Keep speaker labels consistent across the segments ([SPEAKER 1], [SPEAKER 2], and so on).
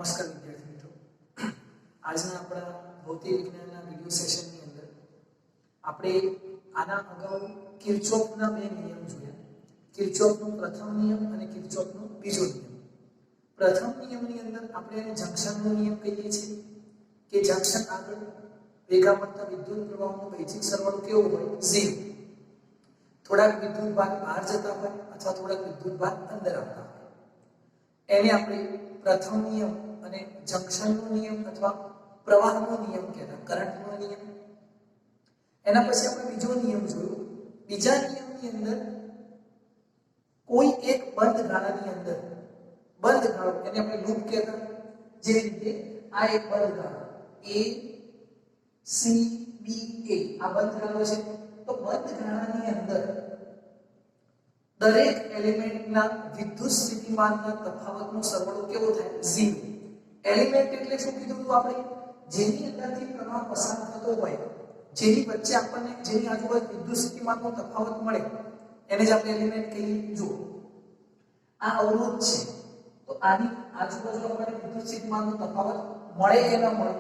[SPEAKER 1] નમસ્કાર વિદ્યાર્થી મિત્રો, આજના આપણા ભૌતિક વિજ્ઞાનના વિડિયો સેશનની અંદર આપણે આના અગાઉ કિર્ચોફના બે નિયમ જોયા. કિર્ચોફનો પ્રથમ નિયમ અને કિર્ચોફનો બીજો નિયમ. પ્રથમ નિયમની અંદર આપણે એને જંક્શનનો નિયમ કહીએ છીએ કે જંક્શન આગળ ભેગા પડતા વિદ્યુત પ્રવાહનો વૈજિક સરવાળો કેવો હોય? 0. થોડાક વિદ્યુત ભાગ બહાર જતા હોય અથવા થોડાક વિદ્યુત ભાગ અંદર આવતા હોય. એને આપણે પ્રથમ નિયમ અને જંક્શનનો નિયમ અથવા પ્રવાહનો નિયમ કહેતા, કરંટનો નિયમ. એના પછી આપણે બીજો નિયમ જોયો. બીજા નિયમની અંદર કોઈ એક બંધ ગાળાની અંદર, બંધ ગાળો એને આપણે લૂપ કહેતા. જે રીતે આ એક બંધ ગાળો A C B A આ બંધ ગાળો છે. તો બંધ ગાળાની અંદર દરેક એલિમેન્ટના વિદ્યુત સ્થિતિમાનના તફાવતનો સરવાળો કેવો થાય? 0. એલિમેન્ટ એટલે શું કીધું હતું આપણે? જેની અંદરથી પ્રવાહ પસાર થતો હોય, જેની વચ્ચે આપણને જેની આજુબાજુ વિદ્યુત સ્થિતિમાનનો તફાવત મળે એને જ આપણે એલિમેન્ટ કહીએ. જો આ અવરોધ છે તો આની આજુબાજુ આપણને વિદ્યુત સ્થિતિમાનનો તફાવત મળે કે ન મળે?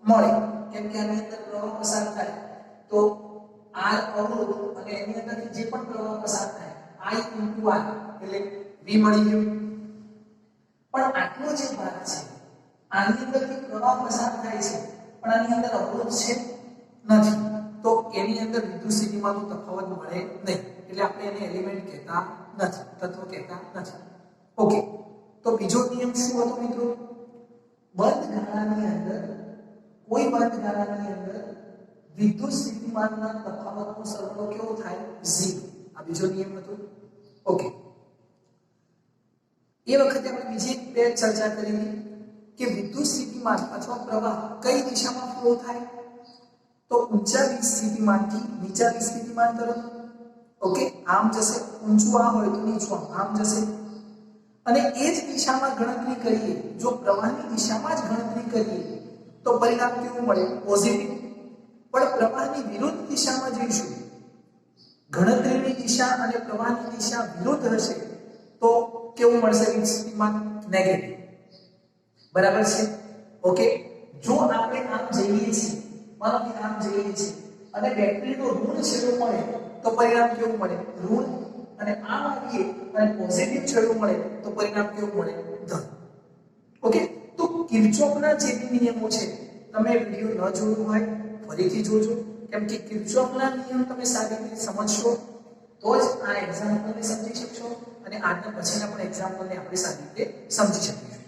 [SPEAKER 1] મળે, કેમ કે આની અંદર પ્રવાહ પસાર થાય તો R અવરોધ અને એની અંદરથી જે પણ પ્રવાહ પસાર થાય I × R એટલે V મળી ગયો. પણ આટલો જે ભાગ છે આની અંદરથી પ્રવાહ પસાર થાય છે પણ આની અંદર અવરોધ છે નથી, તો એની અંદર વિદ્યુત સ્થિતિમાનનો તફાવત મળે નહીં, એટલે આપણે એને એલિમેન્ટ કહેતા નથી, તત્વ કહેતા નથી. ઓકે, તો બીજો નિયમ શું હતો મિત્રો? બંધ ગાળાની અંદર, કોઈ બંધ ગાળાની અંદર વિદ્યુત સ્થિતિમાનના તફાવતનો સરવાળો કેવો થાય? 0. આ બીજો નિયમ હતો. ઓકે, એ વખતે આપણે બીજી બે ચર્ચા કરી કે વિદ્યુત સ્થિતિમાન અથવા પ્રવાહ કઈ દિશામાં ફ્લો થાય? તો ઊંચા સ્થિતિમાનથી નીચા સ્થિતિમાન તરફ. ઓકે, આમ જશે. ઊંચું આ હોય તો નીચું આમ જશે. અને એ જ દિશામાં ગણતરી કરીએ, જો પ્રવાહની દિશામાં જ ગણતરી કરીએ તો પરિણામ કેવું મળે? પોઝિટિવ. પણ પ્રવાહની વિરુદ્ધ દિશામાં જઈશું, ગણતરીની દિશા અને પ્રવાહની દિશા વિરુદ્ધ હશે તો કેવું મળશે? સ્થિતિમાન નેગેટિવ. બરાબર છે? ઓકે, જો આપણે આમ જઈએ છીએ, માનો કે આમ જઈએ છીએ અને બેટરીનો ઋણ છેડો મળે તો પરિણામ કેવું મળે? ઋણ. અને આમ આવીએ અને પોઝિટિવ છેડો મળે તો પરિણામ કેવું મળે? ધન. ઓકે, તો કિર્ચોફના જે નિયમો છે, તમે વિડિયો ન જોયો હોય ફરીથી જોજો, કેમ કે કિર્ચોફના નિયમ તમે સારી રીતે સમજશો તો જ આ એક્ઝામ્પલને સમજી શકશો અને આના પછીના પણ એક્ઝામ્પલને આપણે સારી રીતે સમજી શકીશું.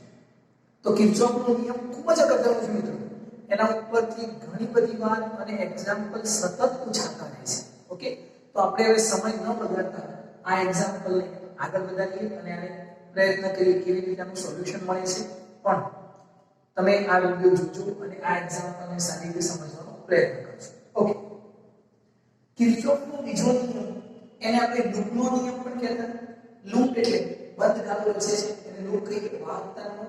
[SPEAKER 1] તો કિર્ચોફનો નિયમ ખૂબ જ અગત્યનો છે મિત્રો. એના ઉપરથી ઘણી બધી વાર અને એક્ઝામ્પલ સતત પૂછાતા રહે છે. ઓકે, તો આપણે હવે સમય ન બગાડતા આ એક્ઝામ્પલને આગળ વધારીએ અને આને પ્રયત્ન કરીએ કેવી રીતે આનું સોલ્યુશન મળે છે. પણ તમે આ વિડિયો જોજો અને આ એક્ઝામ્પલને સારી રીતે સમજવાનો પ્રયત્ન કરજો. ઓકે, કિર્ચોફનો બીજો નિયમ એને આપણે લૂપનો નિયમ પણ કહેતા. લૂપ એટલે બંધ ગાળો રચે છે એને લૂપ કહીએ. વાહકતાનો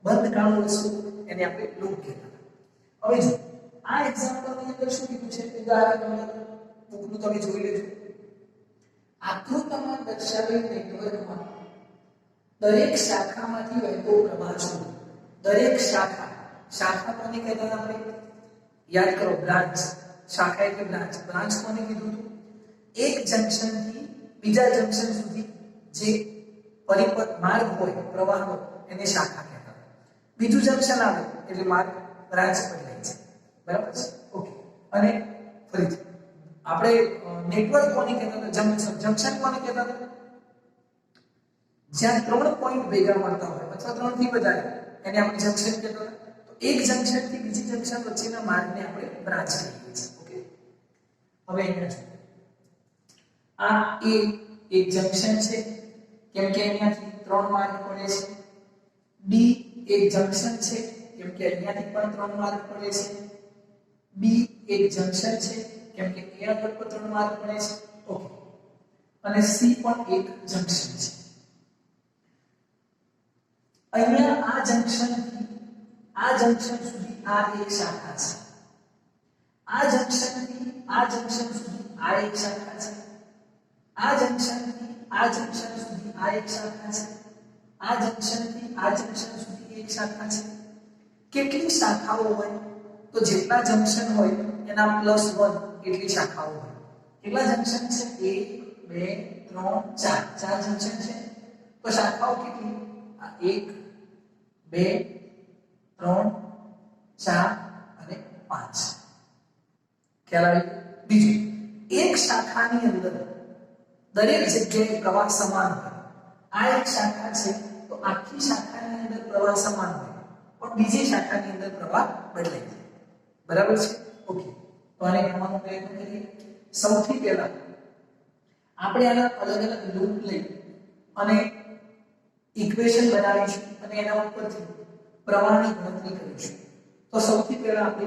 [SPEAKER 1] બંધ ગાળો રચે એને આપણે લૂપ કહેતા. હવે જો આ એક્ઝામ્પલની અંદર શું કીધું છે? ઉદાહરણ નંબર બુકનું તમે જોઈ લેજો. આકૃતિમાં દર્શાવેલ નેટવર્કમાં દરેક શાખામાંથી વહેતો પ્રવાહ શોધો. દરેક શાખા, શાખા કોને કહેતા આપણે? યાદ કરો, બ્રાન્ચ. શાખા એટલે બ્રાન્ચ. બ્રાન્ચ કોને કીધું હતું? એક જંક્શનથી બીજા જંક્શન સુધી જે પરિપથ માર્ગ હોય પ્રવાહનો એને શાખા કહેતા. બીજું જંક્શન આવે એટલે માર્ગ બ્રાન્ચ બદલાય છે. બરાબર છે? ઓકે, અને ફરીથી આપણે નેટવર્ક કોને કહેતા હતા? જંક્શન. જંક્શન કોને કહેતા હતા? જ્યાં 3 પોઈન્ટ ભેગા મળતા હોય અથવા 3 થી વધારે એને આપણે જંક્શન કહેતા હતા. તો એક જંક્શન થી બીજી જંક્શન વચ્ચેના માર્ગને આપણે બ્રાન્ચ કહીએ છીએ. ઓકે, હવે અહીંયા જો આ એક જંક્શન છે, કેમ કે અહીંયાથી 3 માર્ગ પડે છે. ડી એક જંક્શન છે, કેમ કે અહીંયાથી પણ 3 માર્ગ પડે છે. બી એક જંક્શન છે, કેમ કે અહીંયા પર પણ 3 માર્ગ પડે છે. ઓકે, અને સી પણ એક જંક્શન છે. અહીંયા આ જંક્શનથી આ જંક્શન સુધી આ એક શાખા છે. આ જંક્શનથી આ જંક્શન સુધી આ એક શાખા છે. આ જંક્શનથી આ જંક્શન સુધી આ એક શાખા છે. આ જંક્શનથી આ જંક્શન સુધી की एक शाखा है। કેટલી શાખાઓ હોય તો જેટલા જંક્શન હોય એના +1 એટલી શાખાઓ હોય। કેટલા જંક્શન છે 1 2 3 4 ચાર જંક્શન છે તો શાખાઓ કેટલી 1 2 3 4 અને 5 ખ્યાલ આવી। બીજું એક શાખાની અંદર દરેક જગ્યાએ પ્રવાહ સમાન હોય। આ એક શાખા છે તો આખી શાખાની અંદર પ્રવાહ સમાન હોય પણ બીજી શાખાની અંદર પ્રવાહ બદલાઈ જાય। બરાબર છે ઓકે। તો આને ગણવાનો પ્રયત્ન કરીએ। સૌથી પહેલા આપણે આના અલગ અલગ લૂપ લઈ અને ઇક્વેશન બનાવીશું અને એના ઉપરથી પ્રવાહની ગણતરી કરીશું। તો સૌથી પહેલા આપણે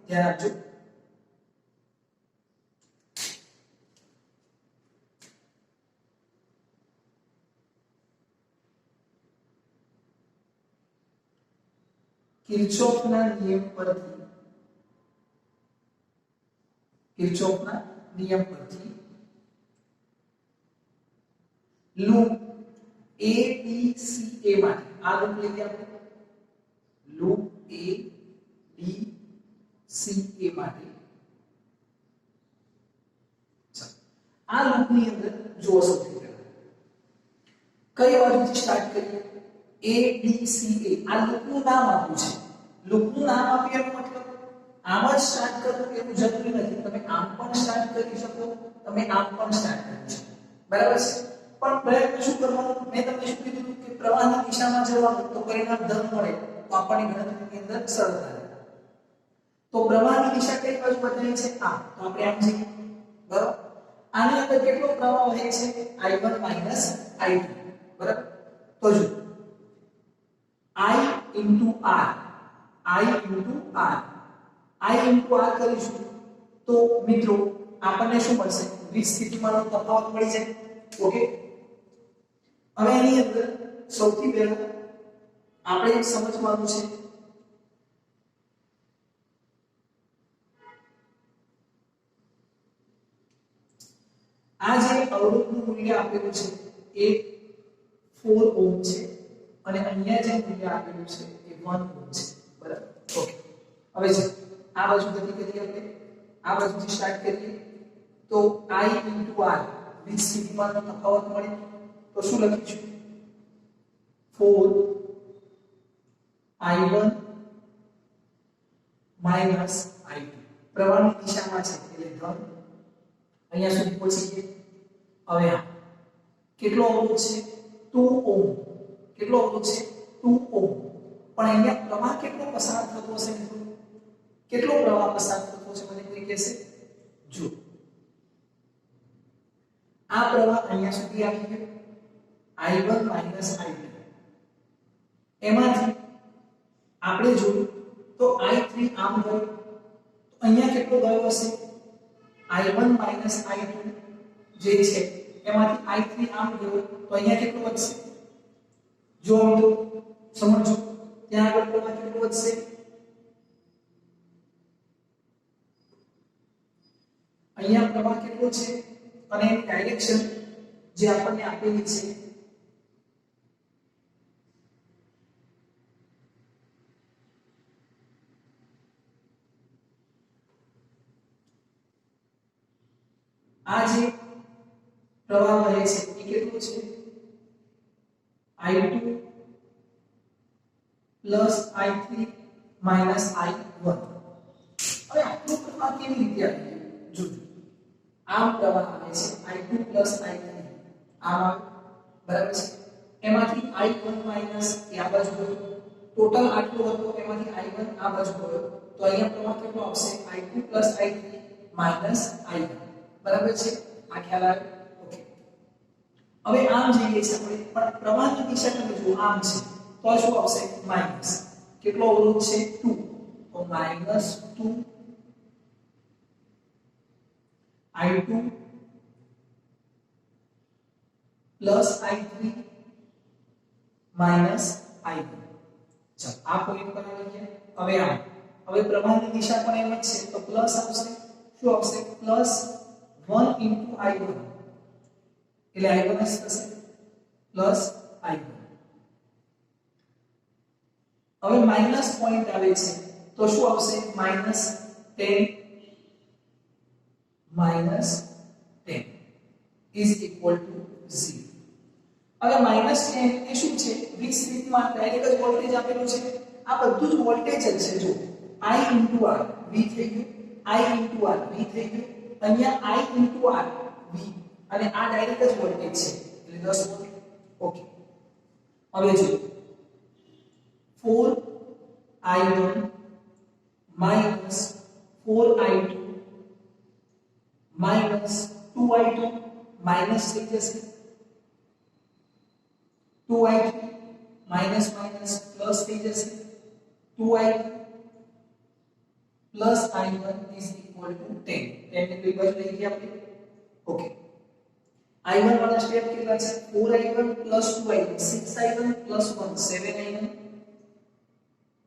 [SPEAKER 1] ધ્યાન આપજો કિર્ચોફના નિયમ પરથી loop A B C A માટે આ લૂપ લઈએ આપણે loop A B C A માટે આ લૂપની અંદર જો સૌથી પહેલા કઈ બાજુથી સ્ટાર્ટ કરીએ A B C A આ લૂપનું નામ આપ્યું છે। લૂપનું નામ આપ્યાનો મતલબ આમ જ સ્ટાર્ટ કરવું એવું જરૂરી નથી। તમે આમ પણ સ્ટાર્ટ કરી શકો તમે આમ પણ સ્ટાર્ટ કરી શકો બરાબર છે પણ પ્રયત્ન શું કરવાનો મેં તમને શું કીધું કે પ્રવાહની દિશામાં જવાનું તો પરિણામ ધન મળે તો આપણને ગણતરીની અંદર સરળતા રહે। તો પ્રવાહની દિશા કઈ બાજુ બદલાઈ છે આ તો આપણે આમ જઈએ બરાબર। આની અંદર કેટલો પ્રવાહ વહે છે I1 I2 બરાબર। તો જો I into R કરીશું તો મિત્રો આપણને શું મળશે વિજ સ્થિતિમાનનો તફાવત મળી જાય ઓકે। હવે આની અંદર સૌથી પહેલા આપણે એક સમજવાનું છે આ જે અવરોધનું મૂલ્ય આપેલું છે એ 4 ઓહ્મ છે અને અહીંયા જે મૂલ્ય આપેલું છે એ 1 ઓહ્મ છે બરાબર ઓકે। હવે જો આ બાજુ ગતિ કરીએ આપણે આ બાજુથી સ્ટાર્ટ કરીએ તો I into R વિજ સ્થિતિમાનનો તફાવત મળે તો શું લખીશું 4 I1 I2 પ્રવાહની દિશામાં છે એટલે ધન અહીંયા સુધી પહોંચી ગયા। હવે આ કેટલો અવરોધ છે 2 ઓહ્મ કેટલો અવરોધ છે 2 ઓહ્મ પણ અહીંયા પ્રવાહ કેટલો પસાર થતો હશે મિત્રો કેટલો પ્રવાહ પસાર થતો હશે મને કોઈ કહેશે જો આ પ્રવાહ અહીંયા સુધી આવી ગયો I1 I2 એમાંથી આપણે જોયું તો I3 આમ ગયો તો અહીંયા કેટલો ગયો હશે I1 I2 જે છે એમાંથી I3 આમ ગયો તો અહીંયા કેટલો વધશે જો મિત્રો સમજો ત્યાં આગળ પ્રવાહ કેટલો વધશે અહીંયા પ્રવાહ કેટલો છે અને એની ડાયરેક્શન જે આપણને આપેલી છે આ જે પ્રવાહ વહે છે એ કેટલો છે I2 I3 I1 હવે આટલો પ્રવાહ કેવી રીતે આવે જોજો આમ પ્રવાહ આવે છે I2 I3 આમ બરાબર છે એમાંથી I1 એ આ બાજુ ગયો ટોટલ આટલો હતો એમાંથી I1 આ બાજુ ગયો તો અહીંયા પ્રવાહ કેટલો આવશે I2 I3 I1 બરાબર છે આ ખ્યાલ આવે ઓકે। હવે આમ જઈએ છે આપણે પણ પ્રવાહની દિશા તમે જો આમ છે તો શું આવશે માઈનસ કેટલો અવરોધ છે 2 તો -2 I2 I3 I1 ચાલો આ પોઈન્ટ પર આવી ગયા। હવે આમ હવે પ્રવાહની દિશા પણ એમ જ છે તો પ્લસ આવશે શું આવશે +1 into I1 એટલે I1 થશે +I1 હવે માઈનસ પોઈન્ટ આવે છે તો શું આવશે -10 -10 is equal to 0. હવે -10 એ શું છે 20 સ્થિતિમાં ડાયરેક્ટ જ વોલ્ટેજ આપેલું છે આ બધું જ વોલ્ટેજ જ છે જો I * R V થઈ ગયું I * R V થઈ ગયું અહીંયા I * R V અને આ ડાયરેક્ટ જ વોલ્ટેજ છે એટલે 10 વોલ્ટ ઓકે હવે જો 4I1 -4I2 -2I2 માઈનસ થઈ જશે 2I3 માઈનસ માઈનસ પ્લસ થઈ જશે 2I1 plus I1 is equal to 10 10 ને કઈ બાજુ લઈ ગયા આપણે ઓકે I1 વાળા સ્ટેપ કેટલા છે 4I1 2I1 6I1 1 7I1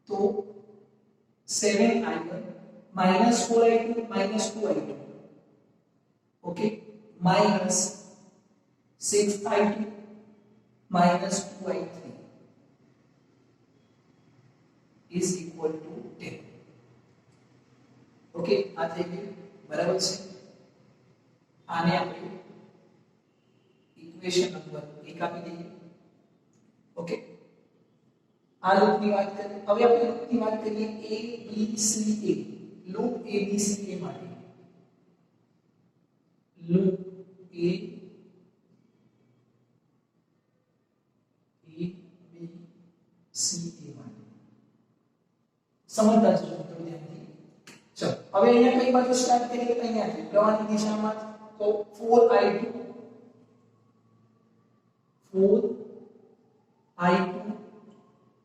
[SPEAKER 1] તો 7I1 -4I2 -2I2 okay minus 6I2 -2I3 is equal to 10 okay આ થઈ ગયું બરાબર છે આને આપણે ઇક્વેશન નંબર 1 આપી દઈએ ઓકે આ લૂપની વાત કરીએ હવે આપણે લૂપની વાત કરીએ A B C A loop A B C A માટે loop A B C A માટે સમજતા જજો મિત્રો ધ્યાનથી ચલો હવે અહીંયા કઈ બાજુ સ્ટાર્ટ કરીએ અહીંયાથી પ્રવાહની દિશામાં તો 4I2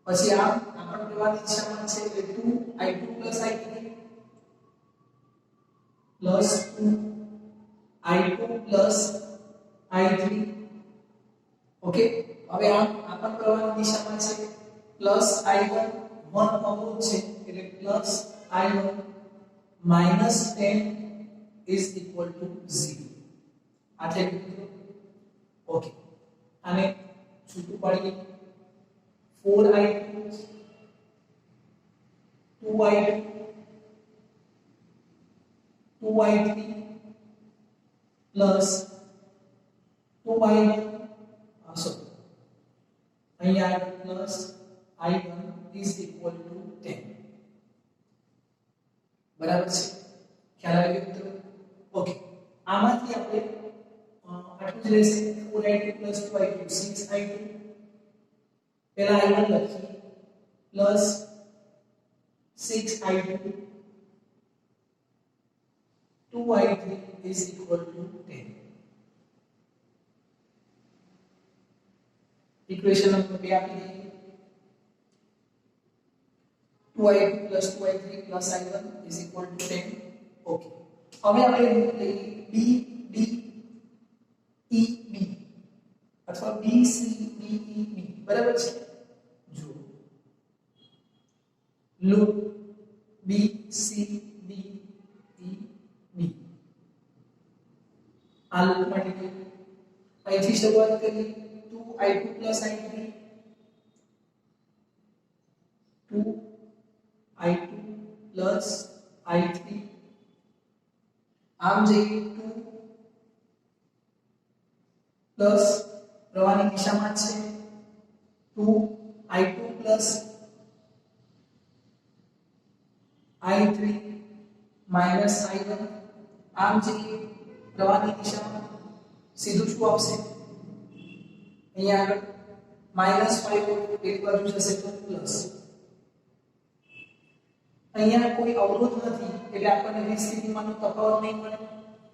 [SPEAKER 1] પછી આ આપણ પ્રવાહની દિશામાં છે એટલે 2I2 I3 2 I2 plus I3 okay હવે આ આપણ પ્રવાહની દિશામાં છે પ્લસ I1 1 અવરોધ છે એટલે plus I1 -10 is equal to 0 આ થઈ ગયું ઓકે આને છૂટું પાડીએ 4I2 2I2 2I3 plus 2I1 અહીંયા plus I1 is equal to 10 બરાબર છે ખ્યાલ આવી ગયો મિત્રો ઓકે આમાંથી આપણે આટલું જ રહેશે 4I2 2I2 6I2 પહેલા I1 લખીએ plus 6I2 2I3 is equal to 10 equation number 2 આપી દઈએ 2I2 2I3 I1 is equal to 10 okay હવે આપણે લૂપ લઈએ B D E B અથવા B C D E B બરાબર છે જો loop B C D E B આ લૂપ માટે અહીંથી શરૂઆત કરીએ 2I2 I3 2I2 I3 આમ જઈએ 2 પ્રવાહની દિશામાં છે 2I2 I3 -I1 આમ જઈએ પ્રવાહની દિશામાં સીધું શું આવશે અહીંયા આગળ -5 એક બાજુ જશે તો પ્લસ અહીંયા કોઈ અવરોધ નથી એટલે આપણને વીજ સ્થિતિમાનનો તફાવત નહીં મળે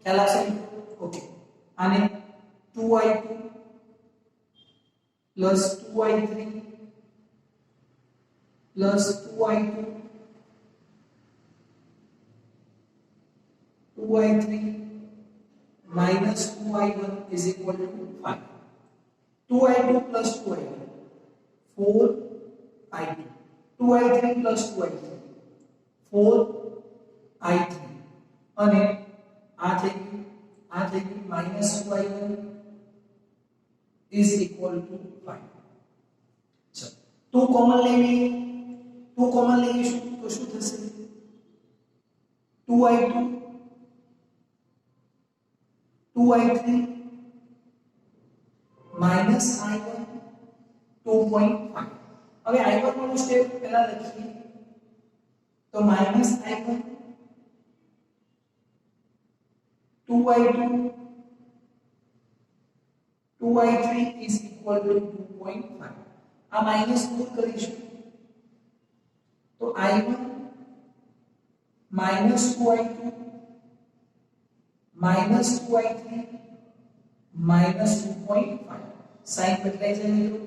[SPEAKER 1] ખ્યાલ આવશે ઓકે આને 2I2 2I3 2I2 2I3 -2I1 is equal to 5 2I2 2I1 4I2 2I3 2I3 4I3 અને આ થઈ ગયું -2I1 is equal to 5 ચલો 2 કોમન લઈ લઈએ 2 કોમન લઈશું તો શું થશે 2i2 2i3 minus i1 2.5. હવે i1 વાળું સ્ટેપ પહેલા લખીએ તો minus i1 2i2 2i3 is equal to 2.5. આ માઈનસ દૂર કરીશું તો i1 minus 2i2 minus 2i3 minus 2.5. Sine બદલાઈ જાય મિત્રો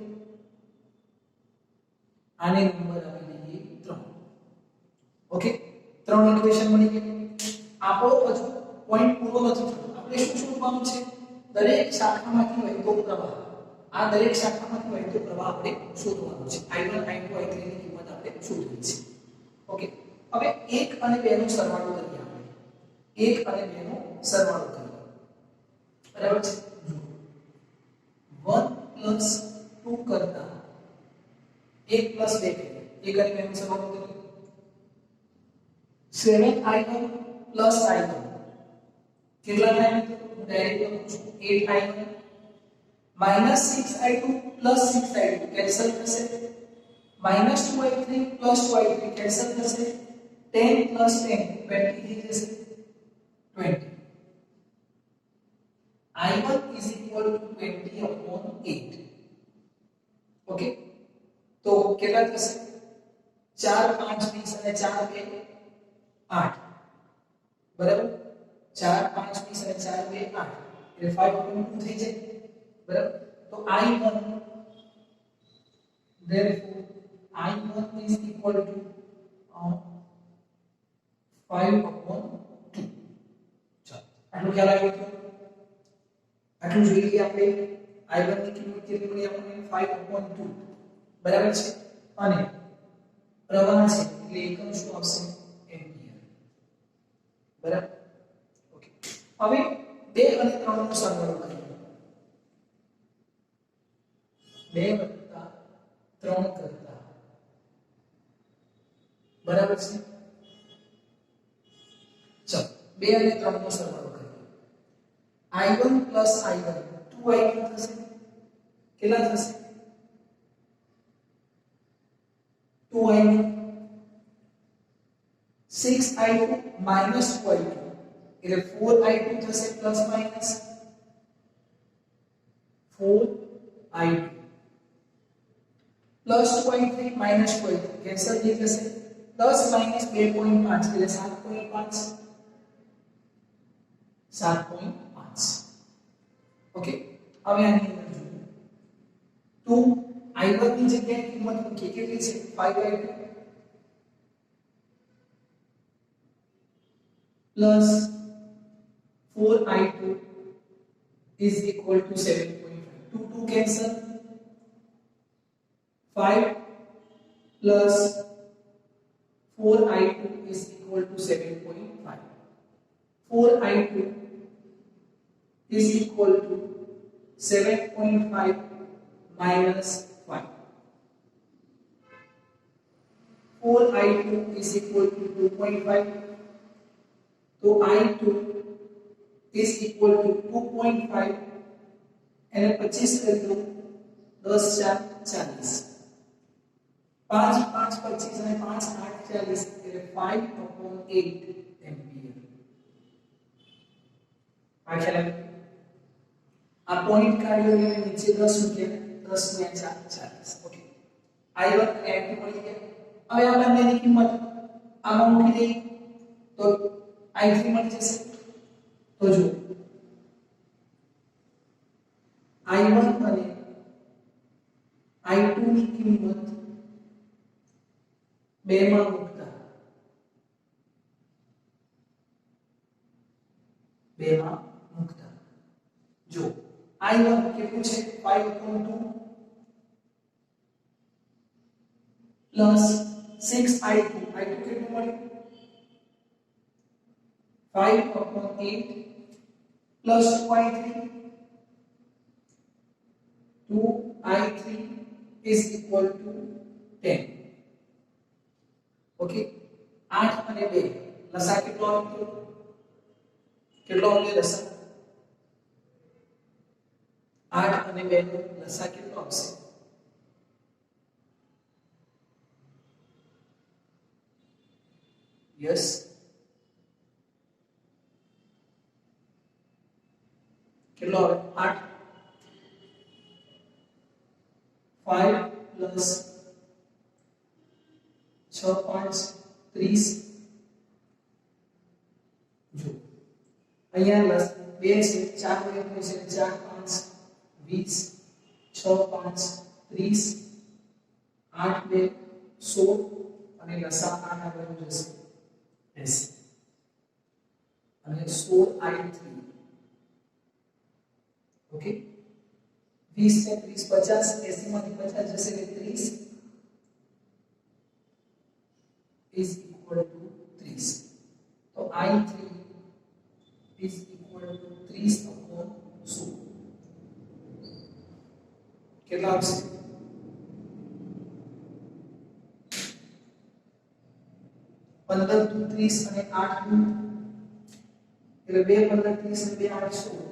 [SPEAKER 1] આને નંબર આપી દઈએ 3. ઓકે 3 ઇક્વેશન મળી ગઈ. આપણો હજુ પોઈન્ટ પૂરો નથી થયો. આપણે શું શોધવાનું છે દરેક શાખામાંથી વહેતો પ્રવાહ. આ દરેક શાખામાંથી વહેતો પ્રવાહ આપણે શોધવાનો છે. i1 i2 i3 ની કિંમત આપણે શોધવી છે. ઓકે હવે 1 અને 2 નો સરવાળો કરીએ આપણે. 1 અને 2 નો સરવાળો કરીએ. બરાબર છે 1 plus 2 કરતા 1 plus 2 કરીએ. 1 અને 2 નો સરવાળો કરીએ 7i1 plus i1 કેટલા થાય મિત્રો હું ડાયરેક્ટ લખું છું 8i1 minus 6i2 plus 6i2 cancel થશે minus 2i3 plus 2i3 cancel થશે 10 plus 10 20 થઈ જશે 20 i1 is equal to 20 upon 8. Okay તો કેટલા થશે 4 5 20 અને 4 2 8 બરાબર 4 5 20 અને 4 2 8 એટલે 5.2 થઈ જાય બરાબર તો i1 therefore i1 is equal to 5 upon 2. ચાલો આટલું ખ્યાલ આવ્યો તો આટલું જોઈ લઈએ આપણે i1 ની કિંમત કેટલી મળી આપણને 5 upon 2 બરાબર છે અને પ્રવાહ છે એટલે એકમ શું આવશે એમ્પિયર બરાબર ઓકે હવે 2 અને 3 નો સરવાળો કરીએ 2 વત્તા 3 કરતા બરાબર છે ચલો 2 અને 3 નો સરવાળો કરીએ i1 plus i1 2i2 થશે કેટલા થશે 2i1 6i2 minus 2i2 એટલે 4i2 થશે plus minus 4i2 plus 2i3 minus 2i3 cancel થઈ જશે 10 minus 2.5 એટલે 7.5 7.5 ઓકે હવે આની અંદર જોઈએ તો i1 ની જગ્યાએ કિંમત મૂકીએ કેટલી છે 5i2 plus 4i2 is equal to 7.5 2 cancel 5 plus 4i2 is equal to 7.5 4i2 is equal to 7.5 minus 5 4i2 is equal to 2.5 तो i2 is equal to 2.5 અને 25 કરી દો 10 4 40 5 5 25 અને 5 8 40 એટલે 5/8 એમ્પિયર આ ખ્યાલ આ પોઈન્ટ કાઢ્યો એટલે નીચે 10 મૂક્યા 10 ને 4 40 ઓકે i1 અને i2 મળી ગયા હવે આ બંનેની કિંમત આમાં મૂકી દઈએ તો i3 મળી જશે તો જો i1 અને i2 ની કિંમત બે માં મૂકતા જો i1 કેટલું છે 5/2 પ્લસ 6i2 કેટલું મળ્યું 5/8 plus 2i3 2i3 is equal to 10 okay 8 અને 2 લસા કેટલો આવતો કેટલો આવશે લસા 8 અને 2 નો લસા કેટલો આવશે યસ કેટલો આવે 8 5 પ્લસ 6 5 30 જો અહીંયા પ્લસ 2 છે 4 વડે છે 4 5 20 6 5 30 8 2 16 અને લસા 8 આગળ જશે 80 અને 16 i3 ઓકે 20 ને 30 50 80 માંથી 50 જશે એટલે 30 is equal to 30 તો i3 is equal to 30 upon 100 કેટલા આવશે 15 દુ 30 અને 8 દુ એટલે 2 15 30 અને 2 8 16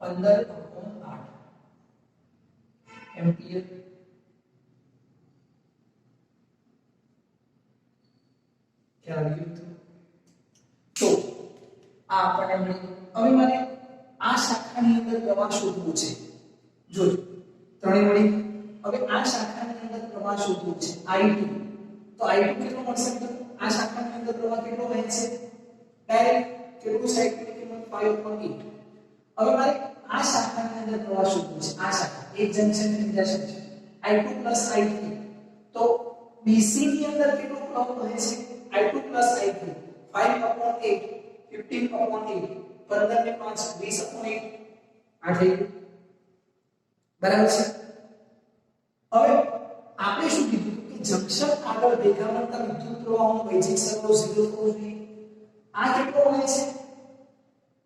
[SPEAKER 1] 15 upon 8 એમ્પિયર ખ્યાલ આવ્યો તો આ આપણને હવે મારે આ શાખાની અંદર પ્રવાહ શોધવો છે જોજો ત્રણે મળી હવે આ શાખાની અંદર પ્રવાહ શોધવો છે i2 તો i2 કેટલો મળશે મિત્રો આ શાખાની અંદર પ્રવાહ કેટલો વહે છે ડાયરેક્ટ કેટલું છે i2 ની કિંમત 5.8 હવે મારે આ શાખાની અંદર પ્રવાહ શોધવો છે આ શાખા એક જંકશન થી બીજા જંકશન i2 i3 તો BC ની અંદર કેટલો પ્રવાહ વહે છે i2 i3 5/8 15/8 15 ને 5 20/8 આ થઈ બરાબર છે હવે આપણે શું કીધું કે જંકશન આગળ ભેગા મળતા વિદ્યુત પ્રવાહનો વૈજિક સરવાળો 0 થવો જોઈએ આ કેટલો હોય છે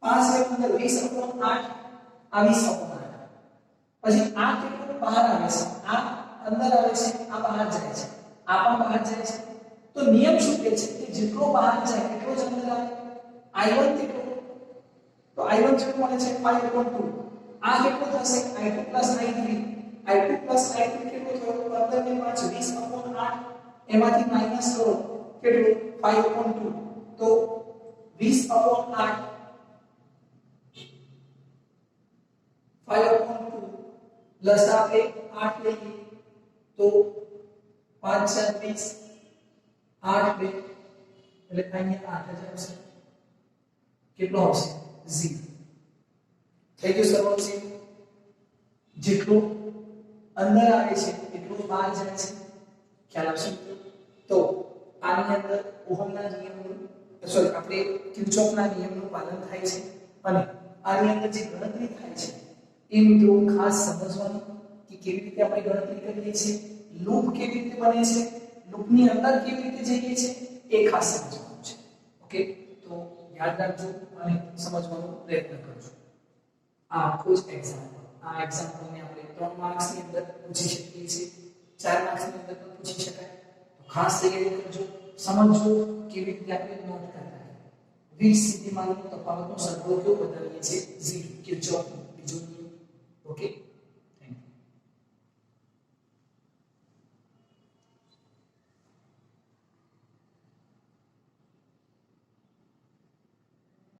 [SPEAKER 1] 5 15 20/8 આ 20/8 પછી આ કેટલો બહાર આવે છે આ અંદર આવે છે આ બહાર જાય છે આ પણ બહાર જાય છે તો નિયમ શું કહે છે કે જેટલો બહાર જાય એટલો જ અંદર આવે i1 કેટલો તો i1 જેટલો મળે છે 5/2 આ કેટલો થશે i2 i3 i2 i3 કેટલો થયો 15 ને 5 20/8 એમાંથી માઈનસ કરો કેટલો 5/2 તો 20/8 5/2 પ્લસ આપણે 8 લઈએ તો 5 4 20 8 2 એટલે અહીંયા 8 જ આવશે કેટલો આવશે 0 થઈ ગયું સરવાળો છે જેટલો અંદર આવે છે એટલું બહાર જાય છે ખ્યાલ આવશે તો આની અંદર ઓહમના નિયમનું સોરી આપણે કિર્ચોફના નિયમનું પાલન થાય છે અને આની અંદર જે ગણતરી થાય છે એ મિત્રો ખાસ સમજવાનું કે કેવી રીતે આપણે ગણતરી કરીએ છીએ લૂપ કેવી રીતે બને છે લૂપની અંદર કેવી રીતે જઈએ છે એ ખાસ સમજવાનું છે ઓકે તો યાદ રાખજો અને સમજવાનો પ્રયત્ન કરજો આ આખો જ એક્ઝામ્પલ આ એક્ઝામ્પલને આપણે 3 માર્ક્સની અંદર પૂછી શકીએ છીએ 4 માર્ક્સની અંદર પણ પૂછી શકાય તો ખાસ તૈયારી કરજો સમજજો કેવી રીતે આપણે નોટ કરતા વીજ સ્થિતિમાનનો તફાવતનો સરવાળો કેવો બતાવીએ છીએ 0 કિર્ચોફનો બીજો નિયમ ઓકે